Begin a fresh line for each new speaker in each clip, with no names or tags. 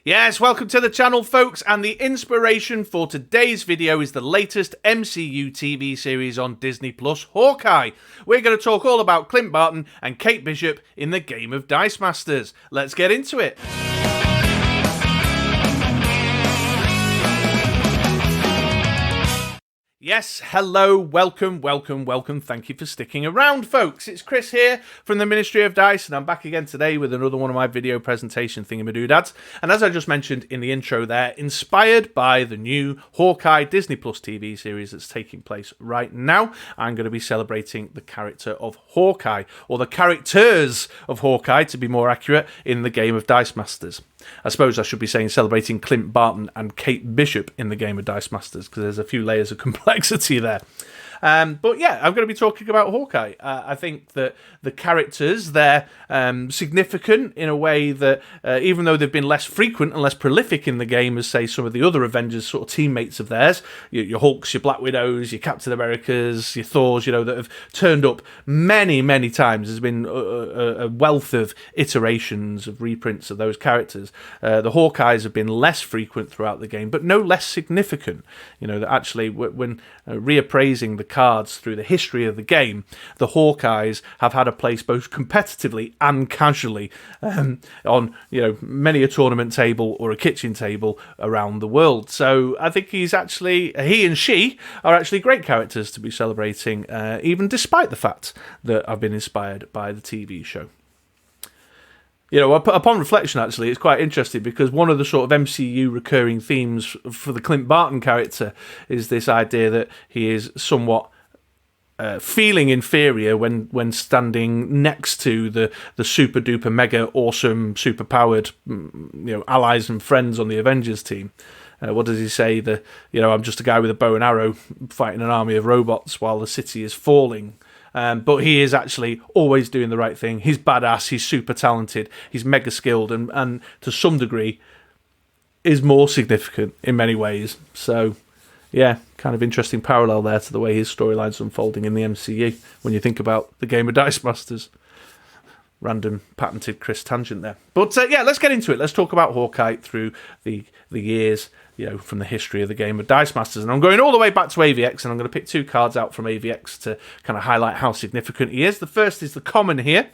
Yes, welcome to the channel, folks, and the inspiration for today's video is the latest MCU TV series on Disney Plus, Hawkeye. We're going to talk all about Clint Barton and Kate Bishop in the game of Dice Masters. Let's get into it. Yes, hello, welcome. Thank you for sticking around, folks. It's Chris here from the Ministry of Dice, and I'm back again today with another one of my video presentation thingamadoodads. And as I just mentioned in the intro there, inspired by the new Hawkeye Disney Plus TV series that's taking place right now, I'm going to be celebrating the character of Hawkeye, or the characters of Hawkeye, to be more accurate, in the game of Dice Masters. I suppose I should be saying celebrating Clint Barton and Kate Bishop in the game of Dice Masters, because there's a few layers of complexity there. But yeah, I'm going to be talking about Hawkeye. I think that the characters, they're significant in a way that even though they've been less frequent and less prolific in the game as, say, some of the other Avengers sort of teammates of theirs, your Hulks, your Black Widows, your Captain Americas, your Thors, that have turned up many times. There's been a wealth of iterations of reprints of those characters. The Hawkeyes have been less frequent throughout the game, but no less significant. That actually, when reappraising the cards through the history of the game, the Hawkeyes have had a place both competitively and casually on many a tournament table or a kitchen table around the world. So I think he and she are actually great characters to be celebrating, even despite the fact that I've been inspired by the TV show. Upon reflection, actually, it's quite interesting because one of the sort of MCU recurring themes for the Clint Barton character is this idea that he is somewhat feeling inferior when standing next to the super duper mega awesome super powered allies and friends on the Avengers team. What does he say? I'm just a guy with a bow and arrow fighting an army of robots while the city is falling. But he is actually always doing the right thing. He's badass, he's super talented, he's mega skilled, and to some degree is more significant in many ways. So, yeah, kind of interesting parallel there to the way his storyline's unfolding in the MCU when you think about the game of Dice Masters. Random patented Chris tangent there. But yeah, let's get into it. Let's talk about Hawkeye through the years, from the history of the game of Dice Masters. And I'm going all the way back to AVX, and I'm going to pick two cards out from AVX to kind of highlight how significant he is. The first is the common here,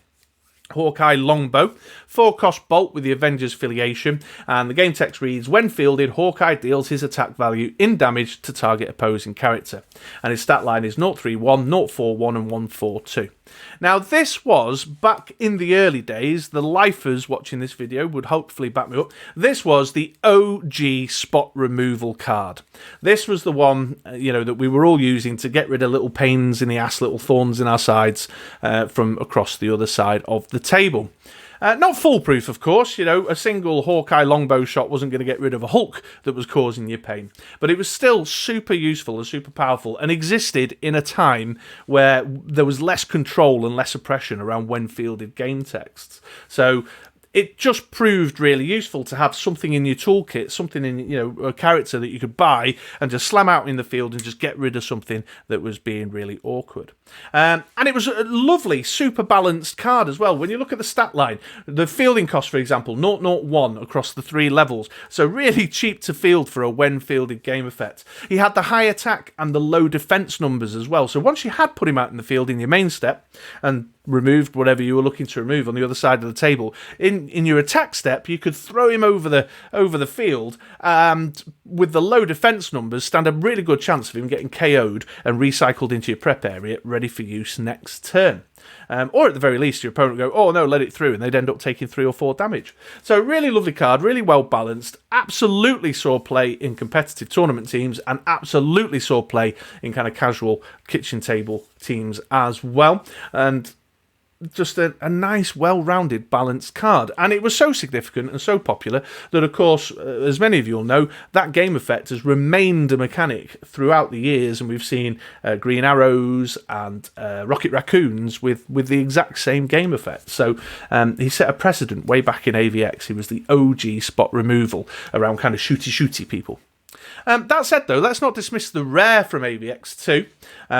Hawkeye Longbow, 4-cost bolt with the Avengers affiliation, and the game text reads, when fielded, Hawkeye deals his attack value in damage to target opposing character, and his stat line is 031, 041 and 142. Now this was, back in the early days, the lifers watching this video would hopefully back me up, this was the OG spot removal card. This was the one, that we were all using to get rid of little pains in the ass, little thorns in our sides from across the other side of the table. Not foolproof, of course. A single Hawkeye longbow shot wasn't going to get rid of a Hulk that was causing you pain. But it was still super useful and super powerful and existed in a time where there was less control and less oppression around when fielded game texts. So it just proved really useful to have something in your toolkit, something in, a character that you could buy and just slam out in the field and just get rid of something that was being really awkward. And it was a lovely, super balanced card as well. When you look at the stat line, the fielding cost, for example, 001 across the 3 levels. So really cheap to field for a when fielded game effect. He had the high attack and the low defense numbers as well. So once you had put him out in the field in your main step and removed whatever you were looking to remove on the other side of the table, in your attack step you could throw him over the field, and with the low defense numbers stand a really good chance of him getting KO'd and recycled into your prep area ready for use next turn. Or at the very least your opponent would go, oh no, let it through, and they'd end up taking 3 or 4 damage. So really lovely card, really well balanced, absolutely saw play in competitive tournament teams and absolutely saw play in kind of casual kitchen table teams as well. And just a nice, well-rounded, balanced card. And it was so significant and so popular that, of course, as many of you will know, that game effect has remained a mechanic throughout the years, and we've seen Green Arrows and Rocket Raccoons with the exact same game effect. So he set a precedent way back in AVX. He was the OG spot removal around kind of shooty people. That said, though, let's not dismiss the rare from AVX2.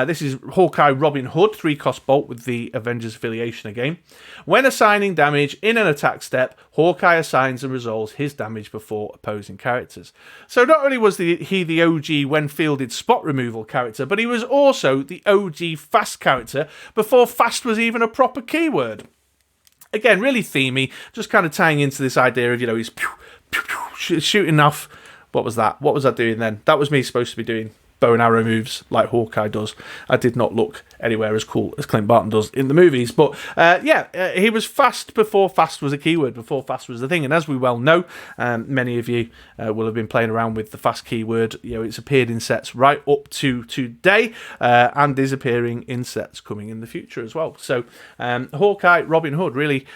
This is Hawkeye Robin Hood, 3-cost bolt with the Avengers affiliation again. When assigning damage in an attack step, Hawkeye assigns and resolves his damage before opposing characters. So not only was he the OG when fielded spot removal character, but he was also the OG fast character before fast was even a proper keyword. Again, really themey, just kind of tying into this idea of, he's shooting off. What was that? What was I doing then? That was me supposed to be doing bow and arrow moves like Hawkeye does. I did not look anywhere as cool as Clint Barton does in the movies. But he was fast before fast was a keyword, before fast was the thing. And as we well know, many of you will have been playing around with the fast keyword. It's appeared in sets right up to today and is appearing in sets coming in the future as well. So Hawkeye Robin Hood, really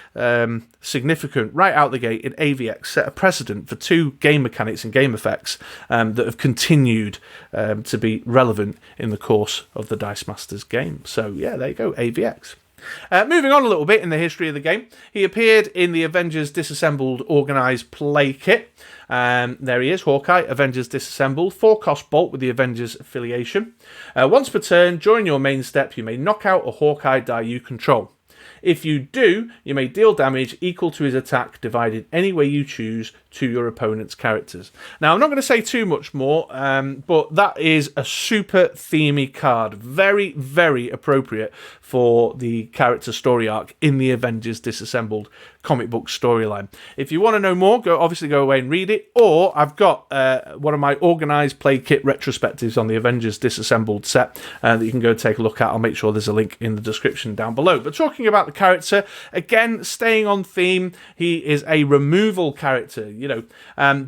significant right out the gate in AVX, set a precedent for 2 game mechanics and game effects that have continued to be relevant in the course of the Dice Masters game. So yeah, there you go, AVX. Moving on a little bit in the history of the game, he appeared in the Avengers Disassembled Organised Playkit. There he is, Hawkeye, Avengers Disassembled, 4-cost bolt with the Avengers affiliation. Once per turn, during your main step, you may knock out a Hawkeye die you control. If you do, you may deal damage equal to his attack divided any way you choose to your opponent's characters. Now, I'm not going to say too much more, but that is a super themey card. Very, very appropriate for the character story arc in the Avengers Disassembled comic book storyline. If you want to know more, go away and read it, or I've got one of my organised play kit retrospectives on the Avengers Disassembled set that you can go take a look at. I'll make sure there's a link in the description down below. But talking about the character, again, staying on theme, he is a removal character,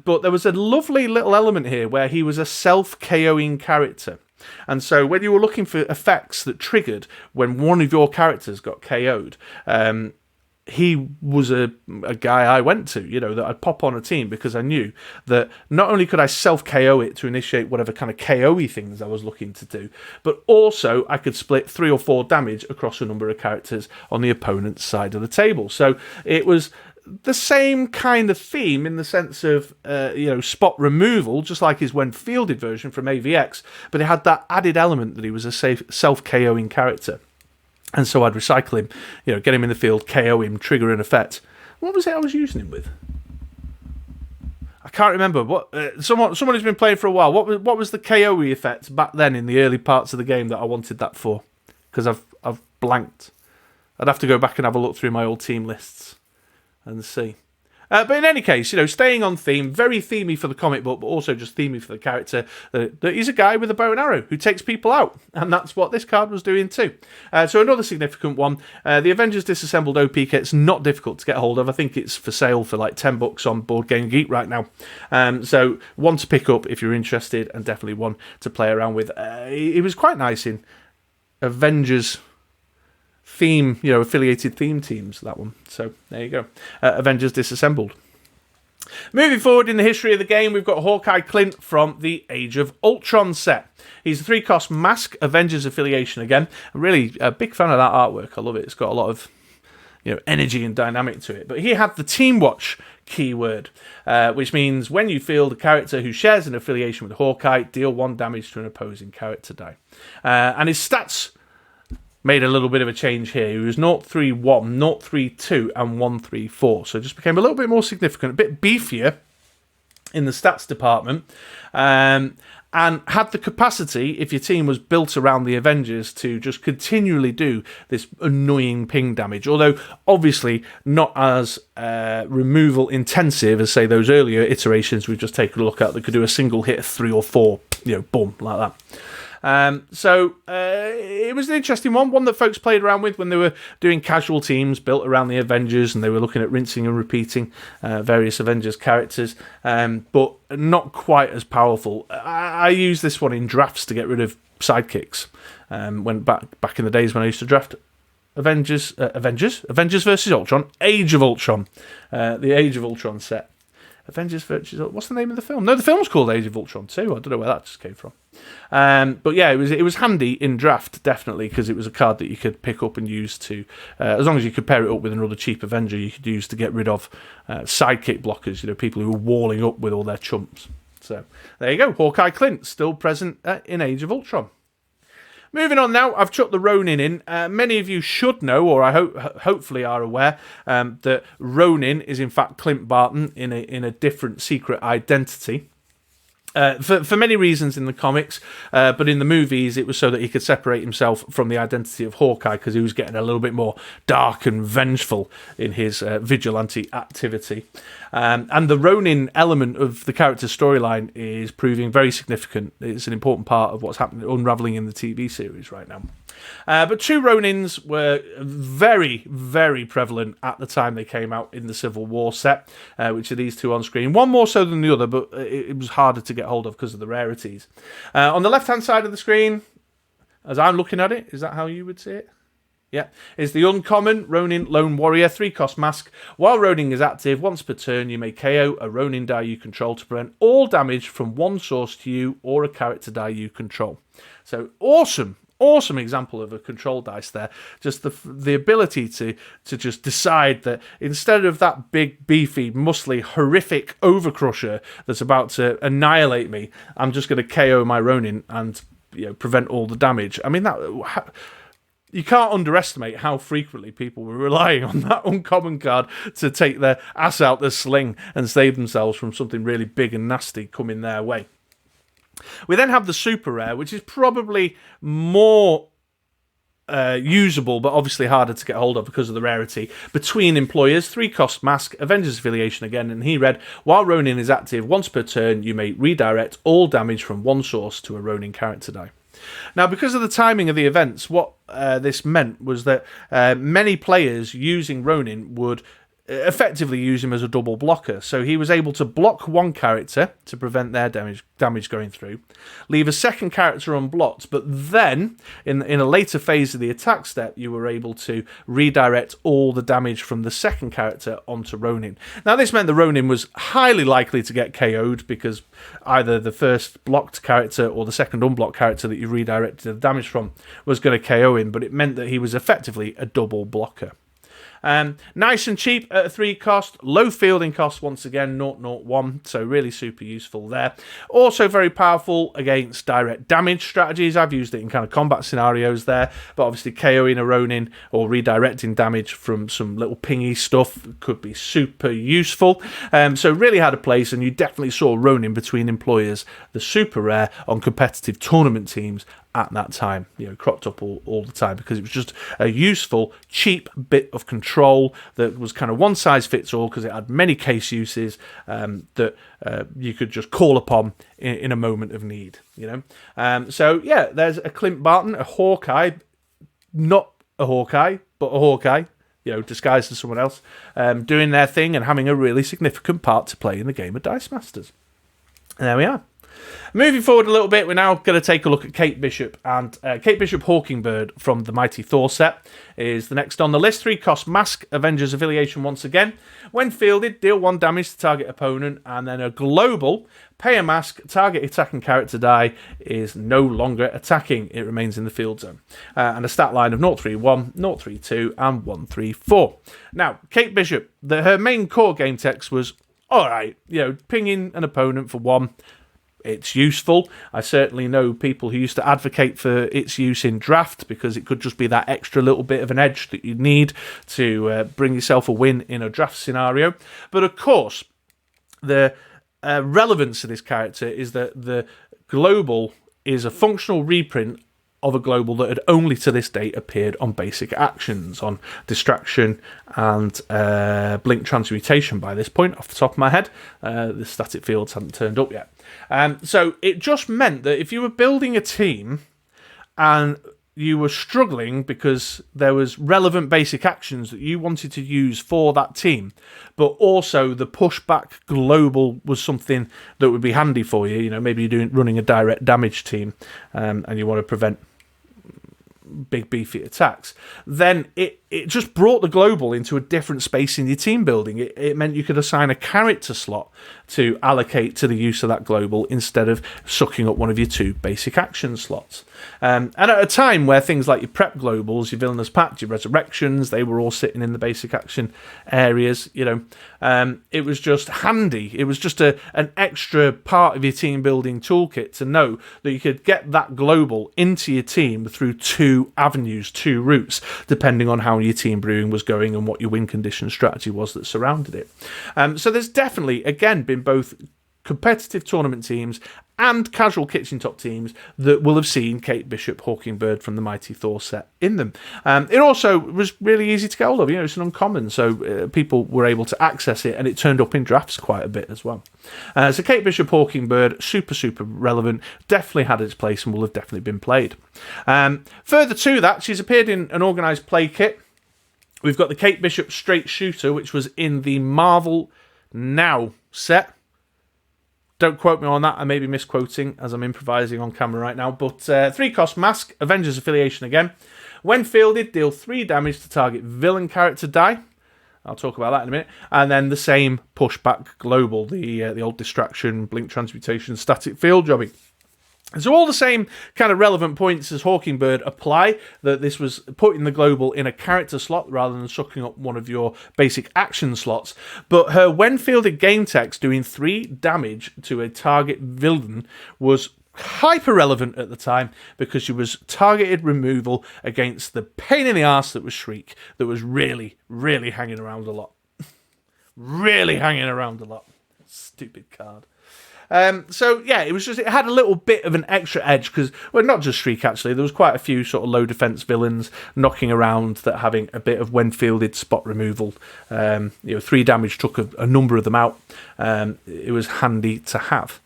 but there was a lovely little element here where he was a self-KOing character. And so when you were looking for effects that triggered when one of your characters got KO'd, he was a guy I went to, that I'd pop on a team because I knew that not only could I self-KO it to initiate whatever kind of KO-y things I was looking to do, but also I could split 3 or 4 damage across a number of characters on the opponent's side of the table. So it was the same kind of theme in the sense of, spot removal, just like his when fielded version from AVX, but it had that added element that he was a self-KOing character. And so I'd recycle him, get him in the field, KO him, trigger an effect. What was it I was using him with? I can't remember. What someone who's been playing for a while. What was the KO effect back then in the early parts of the game that I wanted that for? Because I've blanked. I'd have to go back and have a look through my old team lists and see. But in any case, staying on theme, very themey for the comic book, but also just themey for the character, that he's a guy with a bow and arrow who takes people out. And that's what this card was doing too. So another significant one. The Avengers Disassembled OP kit's not difficult to get hold of. I think it's for sale for like $10 on Board Game Geek right now. So one to pick up if you're interested, and definitely one to play around with. It was quite nice in Avengers theme, affiliated theme teams, that one. So there you go. Avengers Disassembled. Moving forward in the history of the game, we've got Hawkeye Clint from the Age of Ultron set. He's a 3-cost mask, Avengers affiliation again. I'm really a big fan of that artwork. I love it. It's got a lot of energy and dynamic to it. But he had the Team Watch keyword, which means when you field a character who shares an affiliation with Hawkeye, deal 1 damage to an opposing character die. And his stats made a little bit of a change here. He was 0-3-1, 0-3-2, and 1-3-4. So it just became a little bit more significant, a bit beefier in the stats department. And had the capacity, if your team was built around the Avengers, to just continually do this annoying ping damage. Although, obviously, not as removal intensive as, say, those earlier iterations we've just taken a look at that could do a single hit of 3 or 4, boom, like that. So it was an interesting one that folks played around with when they were doing casual teams built around the Avengers, and they were looking at rinsing and repeating various Avengers characters, but not quite as powerful. I used this one in drafts to get rid of sidekicks. When back in the days when I used to draft Avengers versus Ultron, Age of Ultron, the Age of Ultron set. Avengers versus... What's the name of the film? No, the film's called Age of Ultron too. I don't know where that just came from. But yeah, it was handy in draft, definitely, because it was a card that you could pick up and use to... as long as you could pair it up with another cheap Avenger, you could use to get rid of sidekick blockers, people who were walling up with all their chumps. So there you go. Hawkeye Clint, still present in Age of Ultron. Moving on now, I've chucked the Ronin in. Many of you should know, or I hopefully are aware, that Ronin is in fact Clint Barton in a different secret identity. For many reasons in the comics, but in the movies it was so that he could separate himself from the identity of Hawkeye, because he was getting a little bit more dark and vengeful in his vigilante activity. And the Ronin element of the character's storyline is proving very significant. It's an important part of what's happening, unravelling in the TV series right now. But two Ronins were very, very prevalent at the time they came out in the Civil War set, which are these two on screen. One more so than the other, but it was harder to get hold of because of the rarities. On the left-hand side of the screen, as I'm looking at it, is that how you would see it? Yeah, is the uncommon Ronin Lone Warrior 3-cost mask. While Ronin is active, once per turn, you may KO a Ronin die you control to prevent all damage from one source to you or a character die you control. So awesome example of a control dice there. Just the ability to just decide that instead of that big, beefy, muscly, horrific overcrusher that's about to annihilate me, I'm just going to KO my Ronin and prevent all the damage. I mean, you can't underestimate how frequently people were relying on that uncommon card to take their ass out the sling and save themselves from something really big and nasty coming their way. We then have the super rare, which is probably more usable, but obviously harder to get hold of because of the rarity. Between employers, 3-cost mask, Avengers affiliation again, and he read, while Ronin is active, once per turn, you may redirect all damage from one source to a Ronin character die. Now, because of the timing of the events, what this meant was that many players using Ronin would effectively use him as a double blocker. So he was able to block one character to prevent their damage going through, leave a second character unblocked, but then in a later phase of the attack step, you were able to redirect all the damage from the second character onto Ronin. Now, this meant the Ronin was highly likely to get KO'd because either the first blocked character or the second unblocked character that you redirected the damage from was going to KO him, but it meant that he was effectively a double blocker. Nice and cheap at a 3-cost, low fielding cost once again, 0.01, so really super useful there. Also very powerful against direct damage strategies. I've used it in kind of combat scenarios there, but obviously KOing a Ronin or redirecting damage from some little pingy stuff could be super useful. So really had a place, and you definitely saw Ronin between employers, the super rare on competitive tournament teams at that time, cropped up all the time, because it was just a useful, cheap bit of control that was kind of one size fits all, because it had many case uses that you could just call upon in a moment of need, So yeah, there's a Clint Barton, a Hawkeye, not a Hawkeye, but a Hawkeye, disguised as someone else, doing their thing and having a really significant part to play in the game of Dice Masters. And there we are. Moving forward a little bit, we're now going to take a look at Kate Bishop, and Kate Bishop Hawkingbird from the Mighty Thor set is the next on the list. 3-cost mask, Avengers affiliation once again. When fielded, deal 1 damage to target opponent, and then a global, pay a mask, target attacking character die is no longer attacking. It remains in the field zone. And a stat line of 031, 032, and 134. Now, Kate Bishop, her main core game text was, alright, pinging an opponent for 1. It's useful. I certainly know people who used to advocate for its use in draft, because it could just be that extra little bit of an edge that you need to bring yourself a win in a draft scenario. But of course, the relevance of this character is that the global is a functional reprint of a global that had only to this date appeared on basic actions, on distraction and blink transmutation by this point, off the top of my head. The static fields hadn't turned up yet. So it just meant that if you were building a team and you were struggling because there was relevant basic actions that you wanted to use for that team, but also the pushback global was something that would be handy for you, maybe you're running a direct damage team and you want to prevent big beefy attacks, then it just brought the global into a different space in your team building. It meant you could assign a character slot to allocate to the use of that global instead of sucking up one of your 2 basic action slots. And at a time where things like your prep globals, your villainous pact, your resurrections, they were all sitting in the basic action areas, it was just handy. It was just an extra part of your team building toolkit to know that you could get that global into your team through 2 avenues, 2 routes, depending on how your team brewing was going and what your win condition strategy was that surrounded it. So there's definitely, again, been both competitive tournament teams and casual kitchen top teams that will have seen Kate Bishop, Hawkingbird from the Mighty Thor set in them. It also was really easy to get hold of. It's an uncommon, so people were able to access it, and it turned up in drafts quite a bit as well. So Kate Bishop, Hawkingbird, super relevant, definitely had its place and will have definitely been played. Further to that, she's appeared in an organised play kit. We've got the Kate Bishop Straight Shooter, which was in the Marvel Now set. Don't quote me on that, I may be misquoting as I'm improvising on camera right now, but 3-cost mask, Avengers affiliation again. When fielded, deal 3 damage to target villain character die. I'll talk about that in a minute. And then the same pushback global, the old distraction, blink transmutation, static field jobbing. So all the same kind of relevant points as Hawkingbird apply, that this was putting the global in a character slot rather than sucking up one of your basic action slots. But her when fielded game text doing 3 damage to a target villain was hyper relevant at the time because she was targeted removal against the pain in the arse that was Shriek, that was really hanging around a lot. Really hanging around a lot. Stupid card. It had a little bit of an extra edge because, well, not just Shriek actually, there was quite a few sort of low defense villains knocking around that having a bit of when fielded spot removal. 3 damage took a number of them out. It was handy to have.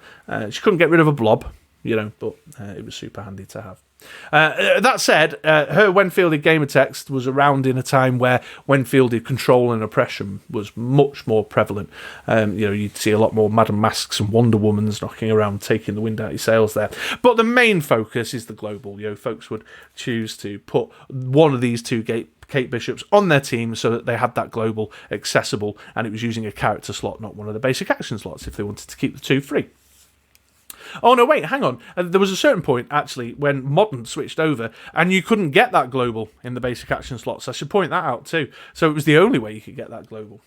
She couldn't get rid of a blob, but it was super handy to have. That said, her when fielded gamer text was around in a time where when fielded control and oppression was much more prevalent. You'd see a lot more Madam Masks and Wonder Womans knocking around, taking the wind out of your sails there. But the main focus is the global. Folks would choose to put one of these 2 Kate Bishops on their team so that they had that global accessible, and it was using a character slot, not one of the basic action slots, if they wanted to keep the 2 free. Oh, no, wait, hang on. There was a certain point, actually, when Modern switched over, and you couldn't get that global in the basic action slots. I should point that out, too. So it was the only way you could get that global.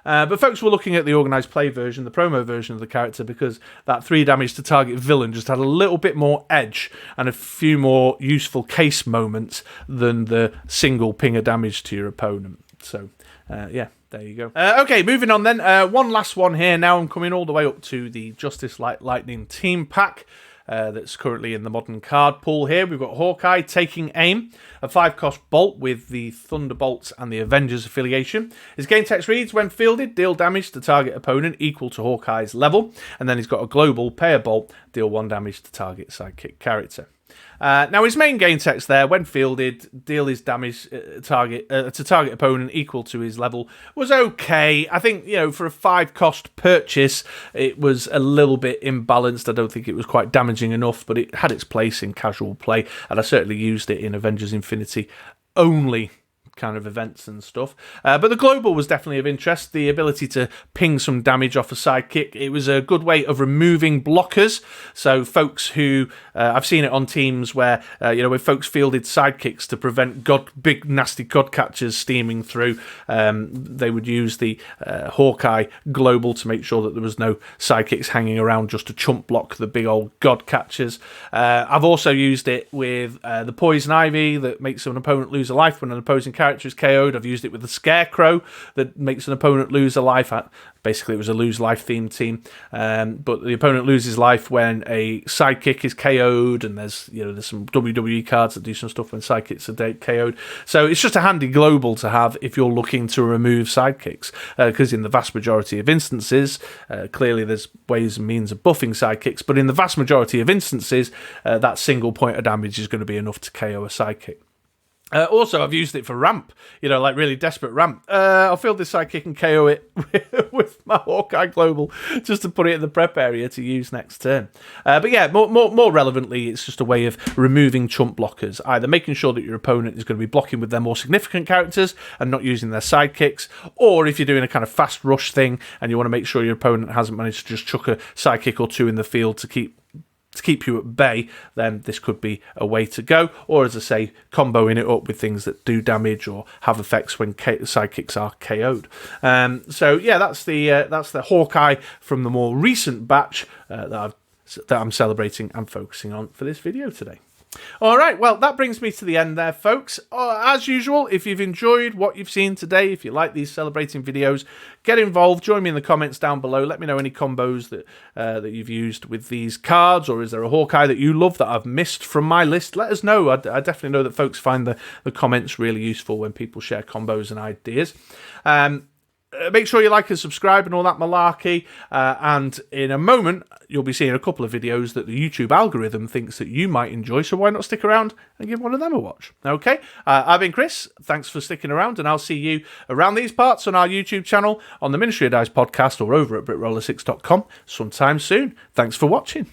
But folks were looking at the organised play version, the promo version of the character, because that 3 damage to target villain just had a little bit more edge and a few more useful case moments than the single ping of damage to your opponent. So, there you go. Okay, moving on then. One last one here. Now I'm coming all the way up to the Justice Light Lightning team pack that's currently in the Modern card pool here. We've got Hawkeye taking aim, a 5-cost bolt with the Thunderbolts and the Avengers affiliation. His game text reads, when fielded, deal damage to target opponent equal to Hawkeye's level. And then he's got a global, pay a bolt, deal 1 damage to target sidekick character. Now his main game text there, when fielded, deal his damage to target opponent equal to his level, was okay. I think, for a 5-cost purchase, it was a little bit imbalanced. I don't think it was quite damaging enough, but it had its place in casual play, and I certainly used it in Avengers Infinity only kind of events and stuff. But the global was definitely of interest. The ability to ping some damage off a sidekick. It was a good way of removing blockers. So folks who, I've seen it on teams where, when folks fielded sidekicks to prevent big nasty god catchers steaming through, they would use the Hawkeye global to make sure that there was no sidekicks hanging around just to chump block the big old god catchers. I've also used it with the Poison Ivy that makes an opponent lose a life when an opposing character is KO'd. I've used it with the Scarecrow that makes an opponent lose a life. Basically, it was a lose life themed team, but the opponent loses life when a sidekick is KO'd, and there's some WWE cards that do some stuff when sidekicks are KO'd. So it's just a handy global to have if you're looking to remove sidekicks, because in the vast majority of instances, clearly there's ways and means of buffing sidekicks, but in the vast majority of instances, that single point of damage is going to be enough to KO a sidekick. Also, I've used it for ramp, like really desperate ramp. I'll field this sidekick and KO it with my Hawkeye Global just to put it in the prep area to use next turn. But yeah, more relevantly, it's just a way of removing chump blockers, either making sure that your opponent is going to be blocking with their more significant characters and not using their sidekicks, or if you're doing a kind of fast rush thing and you want to make sure your opponent hasn't managed to just chuck a sidekick or two in the field to keep you at bay, then this could be a way to go. Or, as I say, comboing it up with things that do damage or have effects when sidekicks are KO'd. So yeah, that's the Hawkeye from the more recent batch that I'm celebrating and focusing on for this video today. All right, well, that brings me to the end there, folks. As usual, if you've enjoyed what you've seen today, if you like these celebrating videos, get involved. Join me in the comments down below. Let me know any combos that you've used with these cards, or is there a Hawkeye that you love that I've missed from my list? Let us know. I definitely know that folks find the comments really useful when people share combos and ideas. Make sure you like and subscribe and all that malarkey. And in a moment, you'll be seeing a couple of videos that the YouTube algorithm thinks that you might enjoy. So why not stick around and give one of them a watch? Okay, I've been Chris. Thanks for sticking around, and I'll see you around these parts on our YouTube channel, on the Ministry of Dice podcast, or over at BritRoller6.com sometime soon. Thanks for watching.